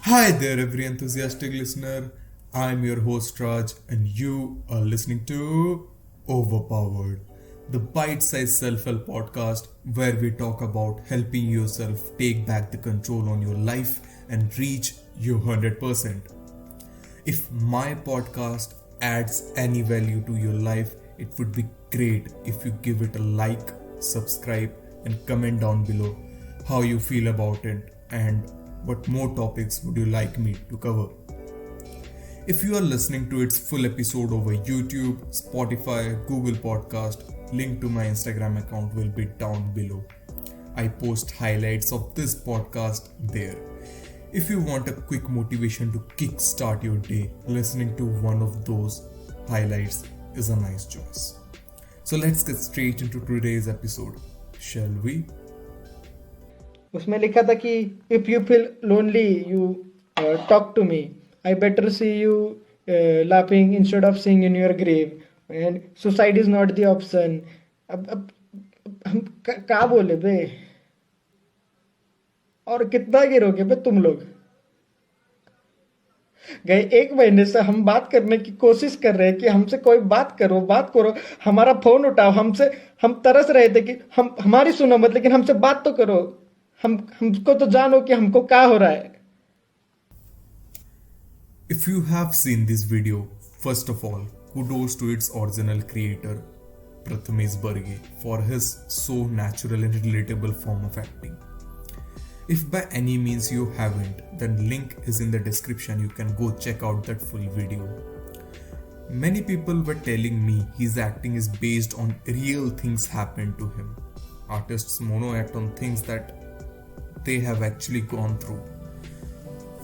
Hi there, every enthusiastic listener. I'm your host Raj, and you are listening to Overpowered, the bite sized self help podcast where we talk about helping yourself take back the control on your life and reach your 100%. If my podcast adds any value to your life, it would be great if you give it a like, subscribe, and comment down below how you feel about it and what more topics would you like me to cover. If you are listening to its full episode over YouTube, Spotify, Google Podcast, link to my Instagram account will be down below. I post highlights of this podcast there. If you want a quick motivation to kickstart your day, listening to one of those highlights is a nice choice. So let's get straight into today's episode, shall we? उसमें लिखा था कि if you feel lonely you talk to me I better see you laughing instead of seeing in your grave and suicide is not the option. अब हम क्या बोले बे, और कितना गिरोगे बे तुम लोग. गए 1 महीने से हम बात करने की कोशिश कर रहे हैं कि हमसे कोई बात करो, हमारा फोन उठाओ, हम तरस रहे थे कि हमारी सुनो मत, लेकिन हमसे बात तो करो. हमको तो जानो कि हमको क्या हो रहा है. If you have seen this video, first of all, kudos to its original creator, Prathamesh Barge, for his so natural and relatable form of acting. If by any means you haven't, then link is in the description. You can go check out that full video. Many people were telling me his acting is based on real things happened to him. Artists mono act on things that they have actually gone through.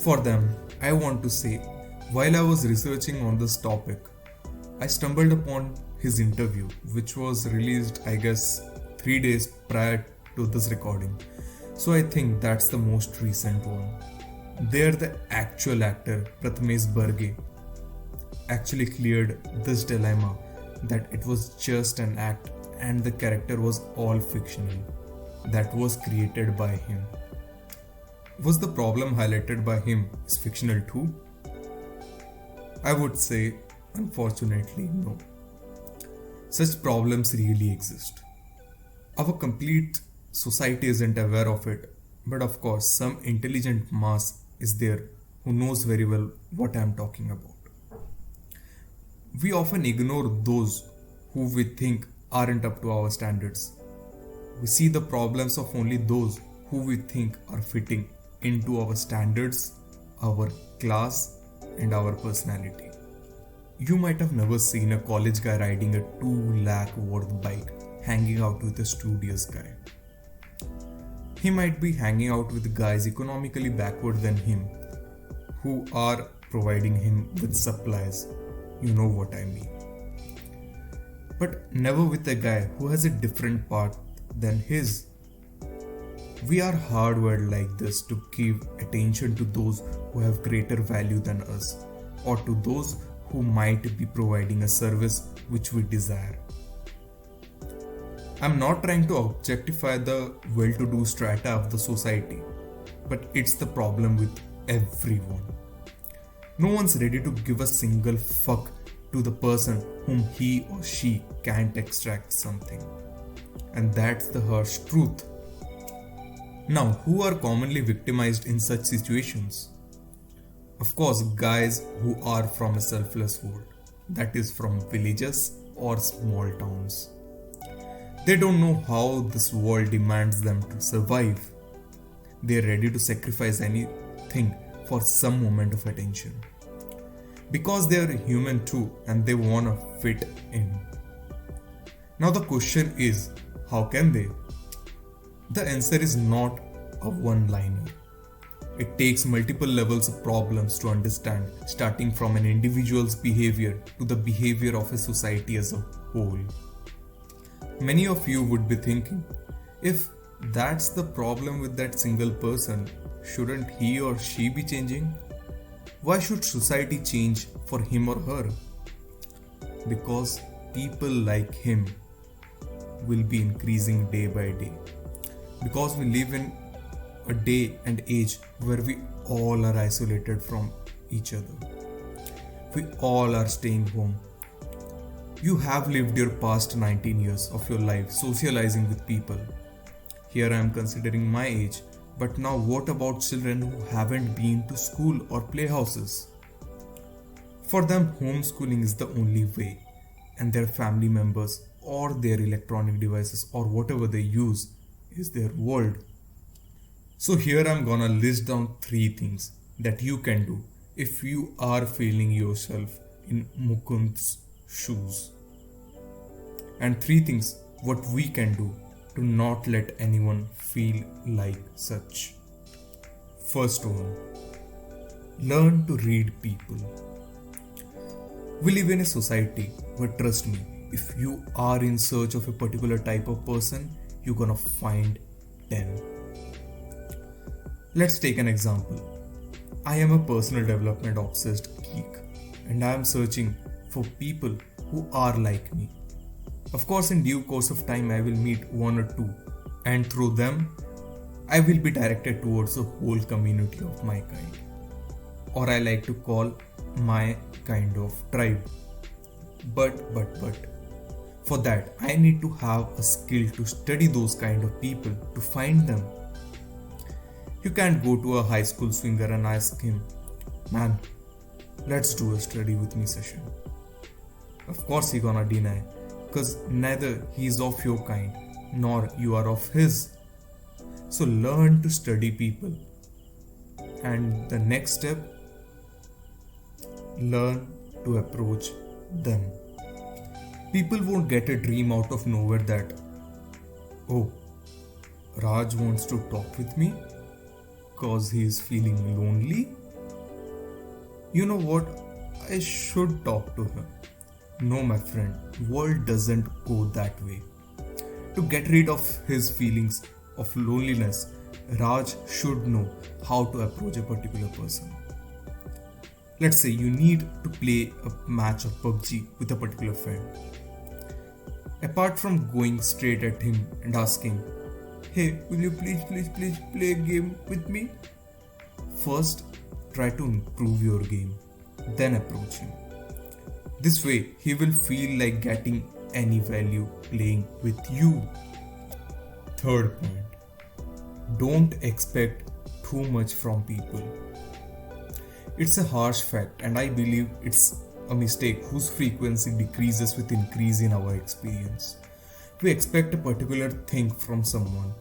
For them, I want to say, while I was researching on this topic, I stumbled upon his interview, which was released, I guess, 3 days prior to this recording. So I think that's the most recent one. There, the actual actor, Prathamesh Barge, actually cleared this dilemma that it was just an act and the character was all fictional, that was created by him. Was the problem highlighted by him is fictional too? I would say, unfortunately, no. Such problems really exist. Our complete society isn't aware of it, but of course, some intelligent mass is there who knows very well what I'm talking about. We often ignore those who we think aren't up to our standards. We see the problems of only those who we think are fitting into our standards, our class, and our personality. You might have never seen a college guy riding a 2 lakh worth bike hanging out with a studious guy. He might be hanging out with guys economically backward than him who are providing him with supplies. You know what I mean. But never with a guy who has a different path than his. We are hardwired like this to give attention to those who have greater value than us, or to those who might be providing a service which we desire. I'm not trying to objectify the well-to-do strata of the society, but it's the problem with everyone. No one's ready to give a single fuck to the person whom he or she can't extract something. And that's the harsh truth. Now, who are commonly victimized in such situations? Of course, guys who are from a selfless world, that is, from villages or small towns. They don't know how this world demands them to survive. They are ready to sacrifice anything for some moment of attention. Because they are human too and they want to fit in. Now, the question is, how can they? The answer is not a one-liner. It takes multiple levels of problems to understand, starting from an individual's behavior to the behavior of a society as a whole. Many of you would be thinking, if that's the problem with that single person, shouldn't he or she be changing? Why should society change for him or her? Because people like him will be increasing day by day. Because we live in a day and age where we all are isolated from each other. We all are staying home. You have lived your past 19 years of your life socializing with people. Here I am considering my age, but now what about children who haven't been to school or playhouses? For them, homeschooling is the only way, and their family members or their electronic devices or whatever they use is their world. So here I'm gonna list down 3 things that you can do if you are feeling yourself in Mukund's shoes. And 3 things what we can do to not let anyone feel like such. First one, learn to read people. We live in a society where, trust me, if you are in search of a particular type of person, you're gonna find them. Let's take an example. I am a personal development obsessed geek and I am searching for people who are like me. Of course, in due course of time, I will meet 1 or 2, and through them, I will be directed towards a whole community of my kind, or I like to call my kind of tribe. But, for that, I need to have a skill to study those kind of people, to find them. You can't go to a high school swinger and ask him, man, let's do a study with me session. Of course he gonna deny, because neither he is of your kind, nor you are of his. So learn to study people. And the next step, learn to approach them. People won't get a dream out of nowhere that, oh, Raj wants to talk with me cause he is feeling lonely. You know what? I should talk to him. No, my friend, world doesn't go that way. To get rid of his feelings of loneliness, Raj should know how to approach a particular person. Let's say you need to play a match of PUBG with a particular friend. Apart from going straight at him and asking, hey, will you please play a game with me? First, try to improve your game, then approach him. This way, he will feel like getting any value playing with you. Third point, don't expect too much from people. It's a harsh fact, and I believe it's a mistake whose frequency decreases with increase in our experience. We expect a particular thing from someone.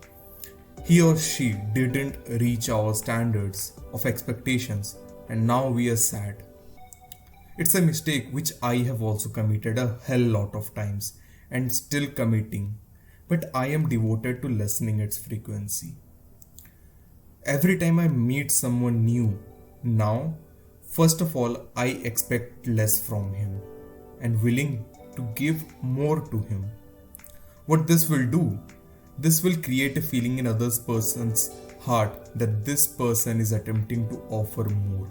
He or she didn't reach our standards of expectations, and now we are sad. It's a mistake which I have also committed a hell lot of times and still committing, but I am devoted to lessening its frequency. Every time I meet someone new, now, first of all, I expect less from him and willing to give more to him. What this will do, this will create a feeling in other person's heart that this person is attempting to offer more.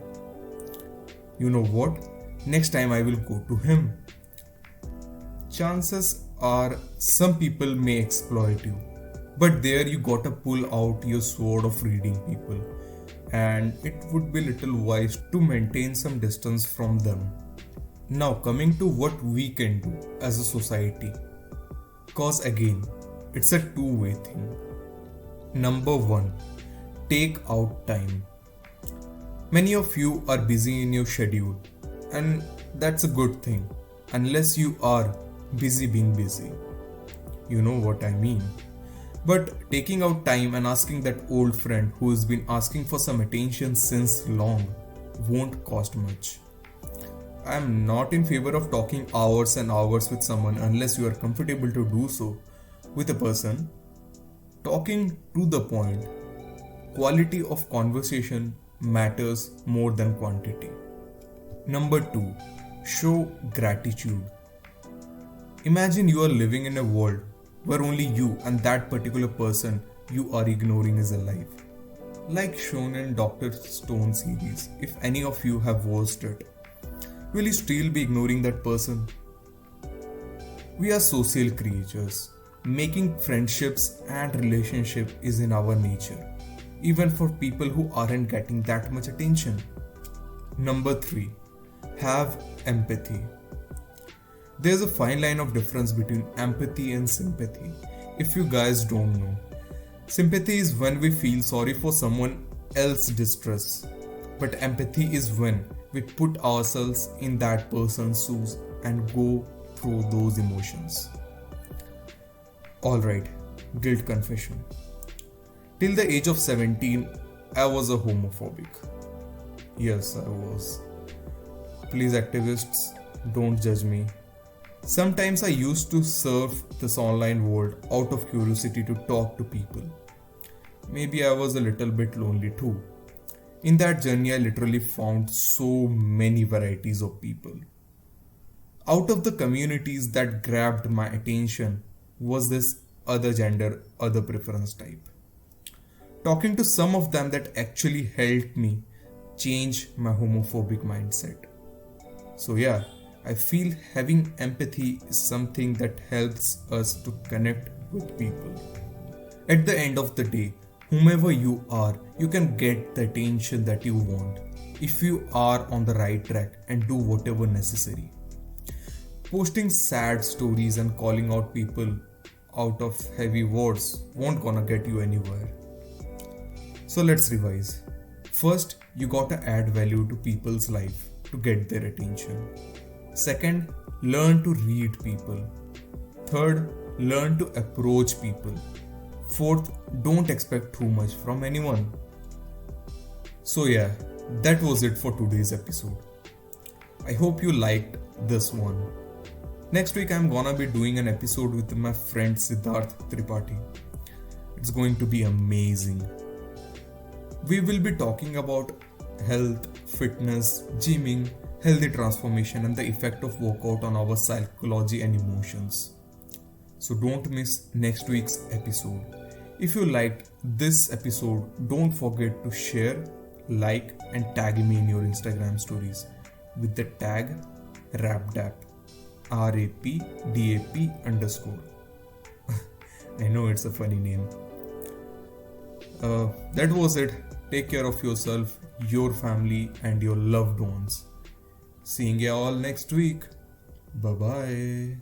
You know what? Next time I will go to him. Chances are some people may exploit you, but there you gotta pull out your sword of reading people, and it would be little wise to maintain some distance from them. Now coming to what we can do as a society, cause again it's a two-way thing. Number 1, take out time. Many of you are busy in your schedule, and that's a good thing, unless you are busy being busy. You know what I mean. But taking out time and asking that old friend who has been asking for some attention since long won't cost much. I am not in favor of talking hours and hours with someone unless you are comfortable to do so with a person. Talking to the point. Quality of conversation matters more than quantity. Number 2, show gratitude. Imagine you are living in a world where only you and that particular person you are ignoring is alive. Like shown in Dr. Stone series, if any of you have watched it, will you still be ignoring that person? We are social creatures. Making friendships and relationship is in our nature. even for people who aren't getting that much attention. Number 3. Have empathy. There's a fine line of difference between empathy and sympathy. If you guys don't know, sympathy is when we feel sorry for someone else's distress, but empathy is when we put ourselves in that person's shoes and go through those emotions. Alright, guilt confession. Till the age of 17, I was a homophobic. Yes, I was. Please, activists, don't judge me. Sometimes I used to surf this online world out of curiosity to talk to people. Maybe I was a little bit lonely too. In that journey, I literally found so many varieties of people. Out of the communities that grabbed my attention was this other gender, other preference type. Talking to some of them that actually helped me change my homophobic mindset. So yeah, I feel having empathy is something that helps us to connect with people. At the end of the day, whomever you are, you can get the attention that you want if you are on the right track and do whatever necessary. Posting sad stories and calling out people out of heavy words won't gonna get you anywhere. So let's revise. First, you gotta add value to people's life to get their attention. Second, learn to read people. Third, learn to approach people. Fourth, don't expect too much from anyone. So yeah, that was it for today's episode. I hope you liked this one. Next week I'm gonna be doing an episode with my friend Siddharth Tripathi. It's going to be amazing. We will be talking about health, fitness, gymming, healthy transformation and the effect of workout on our psychology and emotions. So don't miss next week's episode. If you liked this episode, don't forget to share, like and tag me in your Instagram stories with the tag RAPDAP. RAPDAP_. I know it's a funny name. That was it. Take care of yourself, your family and your loved ones. Seeing you all next week. Bye bye.